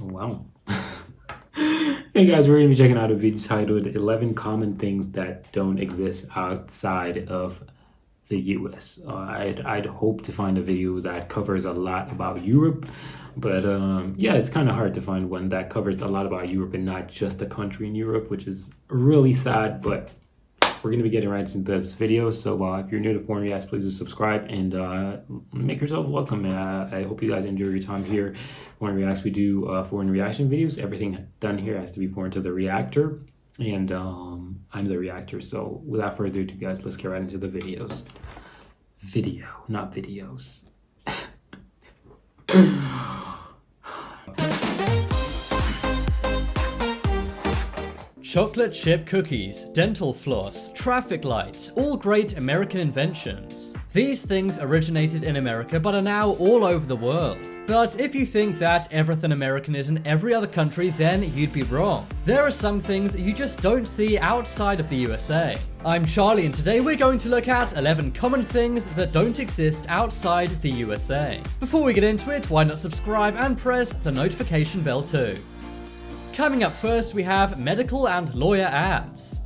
Wow. Hey guys, we're going to be checking out a video titled 11 Common Things That Don't Exist Outside of the US. I'd hope to find a video that covers a lot about Europe, but yeah, it's kind of hard to find one that covers a lot about Europe and not just a country in Europe, which is really sad, but we're going to be getting right into this video. So if you're new to Foreign Reacts, please do subscribe and make yourself welcome. I hope you guys enjoy your time here. Foreign Reacts, we do foreign reaction videos. Everything done here has to be foreign to the reactor, and I'm the reactor. So without further ado, guys, let's get right into the videos. Video, not videos. Chocolate chip cookies, dental floss, traffic lights, all great American inventions. These things originated in America but are now all over the world. But if you think that everything American is in every other country, then you'd be wrong. There are some things you just don't see outside of the USA. I'm Charlie, and today we're going to look at 11 common things that don't exist outside the USA. Before we get into it, why not subscribe and press the notification bell too. Coming up first, we have medical and lawyer ads.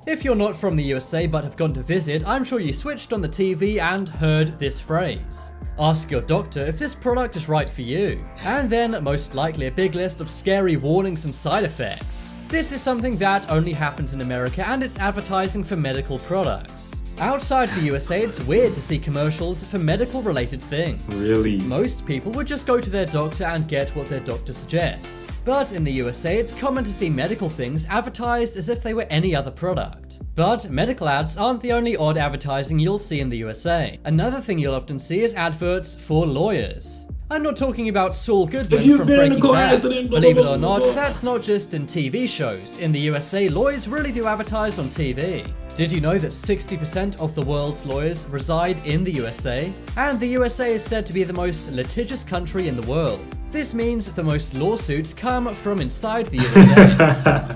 If you're not from the USA but have gone to visit, I'm sure you switched on the TV and heard this phrase. Ask your doctor if this product is right for you. And then, most likely, a big list of scary warnings and side effects. This is something that only happens in America, and it's advertising for medical products. Outside the USA, it's weird to see commercials for medical related things. Really? Most people would just go to their doctor and get what their doctor suggests. But in the USA, it's common to see medical things advertised as if they were any other product. But medical ads aren't the only odd advertising you'll see in the USA. Another thing you'll often see is adverts for lawyers. I'm not talking about Saul Goodman from Breaking Bad. Believe it or not, that's not just in TV shows. In the USA, lawyers really do advertise on TV. Did you know that 60% of the world's lawyers reside in the USA? And the USA is said to be the most litigious country in the world. This means the most lawsuits come from inside the USA.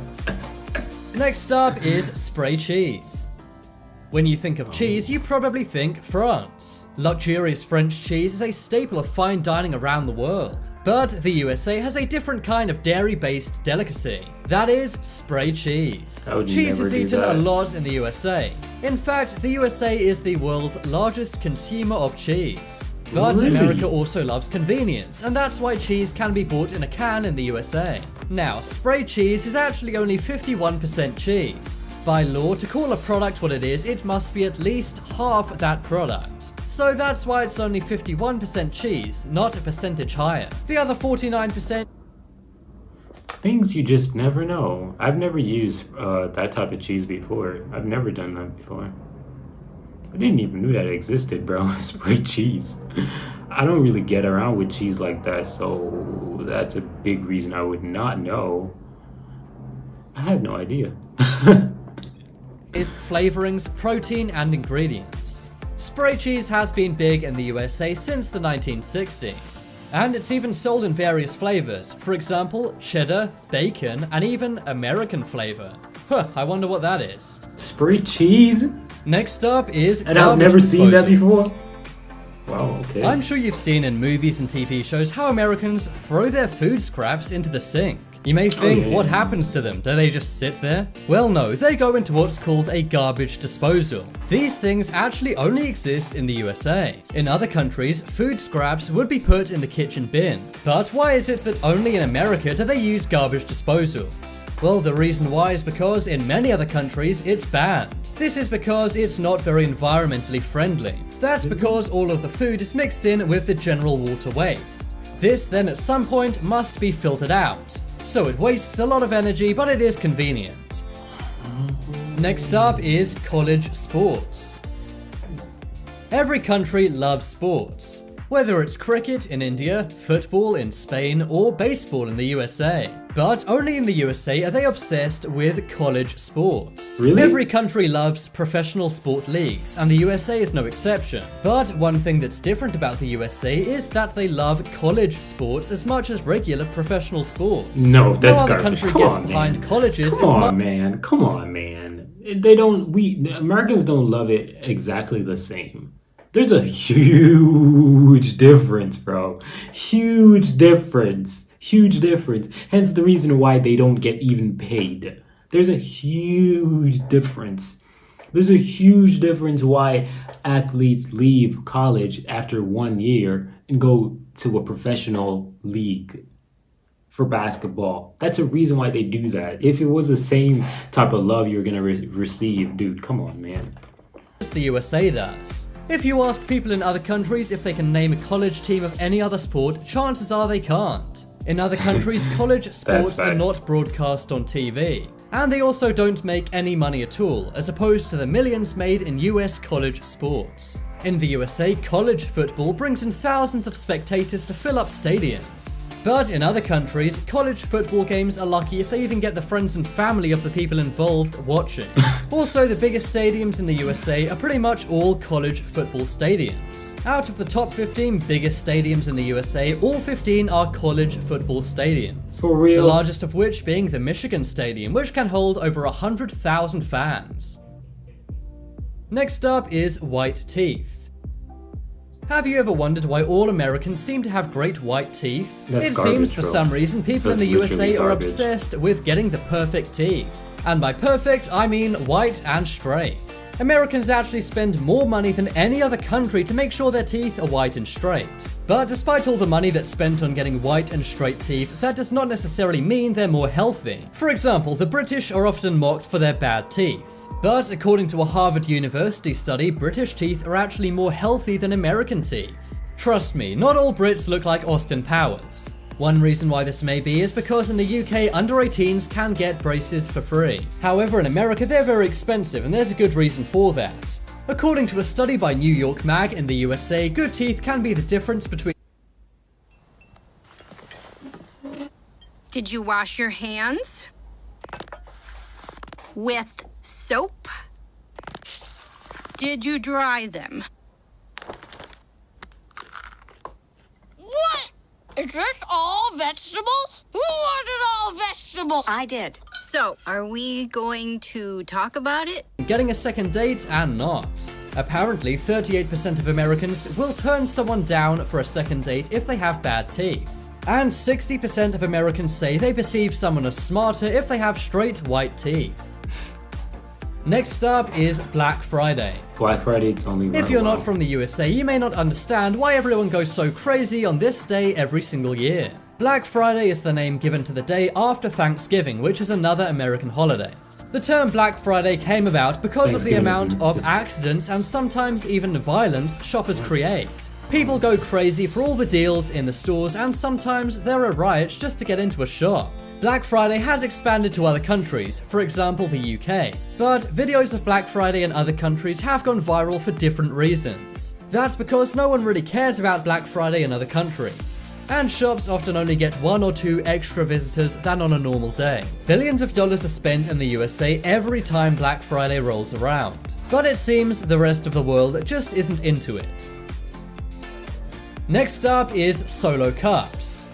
Next up is spray cheese. When you think of cheese, you probably think France. Luxurious French cheese is a staple of fine dining around the world. But the USA has a different kind of dairy-based delicacy. That is spray cheese. Cheese is eaten a lot in the USA. In fact, the USA is the world's largest consumer of cheese. But Really? America also loves convenience, and that's why cheese can be bought in a can in the USA. Now, spray cheese is actually only 51% cheese. By law, to call a product what it is, it must be at least half that product. So that's why it's only 51% cheese, not a percentage higher. The other 49%. Things you just never know. I've never used that type of cheese before. I've never done that before. I didn't even know that it existed, bro. Spray cheese. I don't really get around with cheese like that, so that's a big reason I would not know. I had no idea. Is flavorings, protein, and ingredients. Spray cheese has been big in the USA since the 1960s. And it's even sold in various flavors. For example, cheddar, bacon, and even American flavor. Huh, I wonder what that is. Spray cheese? Next up is And I've never seen that before. Wow, okay. I'm sure you've seen in movies and TV shows how Americans throw their food scraps into the sink. You may think, what happens to them? Do they just sit there? Well, no, they go into what's called a garbage disposal. These things actually only exist in the USA. In other countries, food scraps would be put in the kitchen bin. But why is it that only in America do they use garbage disposals? Well, the reason why is because in many other countries, it's banned. This is because it's not very environmentally friendly. That's because all of the food is mixed in with the general water waste. This then at some point must be filtered out. So it wastes a lot of energy, but it is convenient. Next up is college sports. Every country loves sports. Whether it's cricket in India, football in Spain, or baseball in the USA. But only in the USA are they obsessed with college sports. Really? Every country loves professional sport leagues, and the USA is no exception. But one thing that's different about the USA is that they love college sports as much as regular professional sports. No, that's no other garbage. country Come gets on, behind man. colleges Come as much. on, man. Come on, man. They don't. Americans don't love it exactly the same. There's a huge difference, bro. Huge difference. Huge difference. Hence the reason why they don't get even paid. There's a huge difference. There's a huge difference why athletes leave college after 1 year and go to a professional league for basketball. That's a reason why they do that. If it was the same type of love you're gonna receive, dude, come on, man. As the USA does. If you ask people in other countries if they can name a college team of any other sport, chances are they can't. In other countries, college sports are not broadcast on TV. And they also don't make any money at all, as opposed to the millions made in US college sports. In the USA, college football brings in thousands of spectators to fill up stadiums. But in other countries, college football games are lucky if they even get the friends and family of the people involved watching. Also, the biggest stadiums in the USA are pretty much all college football stadiums. Out of the top 15 biggest stadiums in the USA, all 15 are college football stadiums. For real? The largest of which being the Michigan Stadium, which can hold over 100,000 fans. Next up is white teeth. Have you ever wondered why all Americans seem to have great white teeth? That's it garbage, seems for bro. some reason people in That's the USA literally are garbage. obsessed with getting the perfect teeth. And by perfect, I mean white and straight. Americans actually spend more money than any other country to make sure their teeth are white and straight. But despite all the money that's spent on getting white and straight teeth, that does not necessarily mean they're more healthy. For example, the British are often mocked for their bad teeth. But according to a Harvard University study, British teeth are actually more healthy than American teeth. Trust me, not all Brits look like Austin Powers. One reason why this may be is because in the UK, under 18s can get braces for free. However, in America, they're very expensive, and there's a good reason for that. According to a study by New York Mag, in the USA, good teeth can be the difference between Did you wash your hands? With soap? Did you dry them? What? Is this all vegetables? Who wanted all vegetables? I did. So, are we going to talk about it? getting a second date and not. Apparently, 38% of Americans will turn someone down for a second date if they have bad teeth. And 60% of Americans say they perceive someone as smarter if they have straight white teeth. Next up is Black Friday. Black Friday, it's only If you're not from the USA, you may not understand why everyone goes so crazy on this day every single year. Black Friday is the name given to the day after Thanksgiving, which is another American holiday. The term Black Friday came about because of the amount of accidents and sometimes even violence shoppers create. People go crazy for all the deals in the stores, and sometimes there are riots just to get into a shop. Black Friday has expanded to other countries, for example the UK, but videos of Black Friday in other countries have gone viral for different reasons. That's because no one really cares about Black Friday in other countries, and shops often only get 1 or 2 extra visitors than on a normal day. Billions of dollars are spent in the USA every time Black Friday rolls around, but it seems the rest of the world just isn't into it. Next up is solo cups.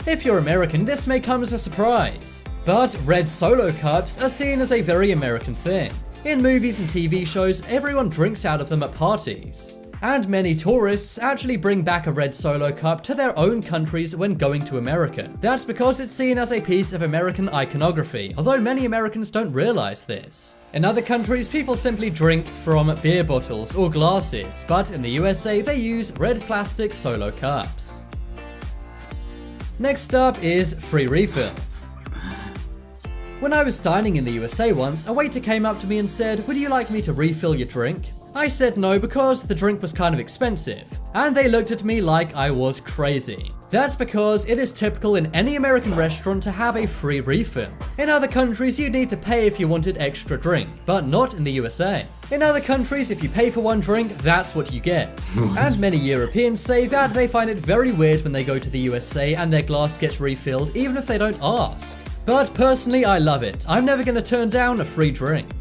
If you're American, this may come as a surprise, but red solo cups are seen as a very American thing. In movies and TV shows, everyone drinks out of them at parties, and many tourists actually bring back a red solo cup to their own countries when going to America. That's because it's seen as a piece of American iconography, although many Americans don't realize this. In other countries, people simply drink from beer bottles or glasses, but in the USA, they use red plastic solo cups. Next up is free refills. When I was dining in the USA once, a waiter came up to me and said, "Would you like me to refill your drink?" I said no because the drink was kind of expensive, and they looked at me like I was crazy. That's because it is typical in any American restaurant to have a free refill. In other countries, you'd need to pay if you wanted extra drink, but not in the USA. In other countries, if you pay for one drink, that's what you get. And many Europeans say that they find it very weird when they go to the USA and their glass gets refilled even if they don't ask. But personally, I love it. I'm never gonna turn down a free drink.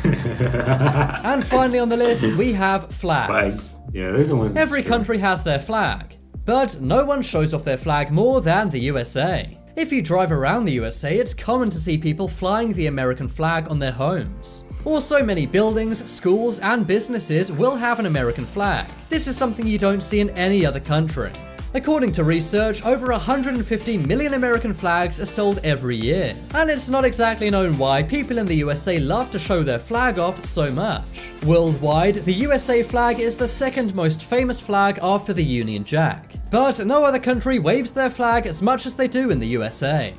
And finally on the list, we have flags. Yeah, this one. Every country has their flag, but no one shows off their flag more than the USA. If you drive around the USA, it's common to see people flying the American flag on their homes. Also, many buildings, schools, and businesses will have an American flag. This is something you don't see in any other country. According to research, over 150 million American flags are sold every year. And it's not exactly known why people in the USA love to show their flag off so much. Worldwide, the USA flag is the second most famous flag after the Union Jack. But no other country waves their flag as much as they do in the USA.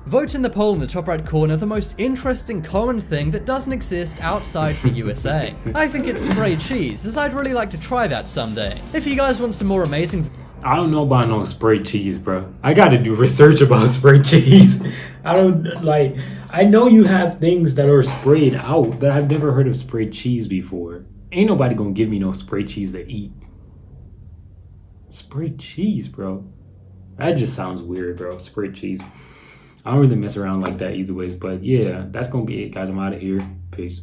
Vote in the poll in the top right corner the most interesting common thing that doesn't exist outside the USA. I think it's sprayed cheese, as I'd really like to try that someday. If you guys want some more amazing... I don't know about no sprayed cheese, bro. I gotta do research about sprayed cheese. I know you have things that are sprayed out, but I've never heard of sprayed cheese before. Ain't nobody gonna give me no sprayed cheese to eat. Sprayed cheese, bro. That just sounds weird, bro. Sprayed cheese. I don't really mess around like that either ways, but yeah, that's gonna be it, guys. I'm out of here. Peace.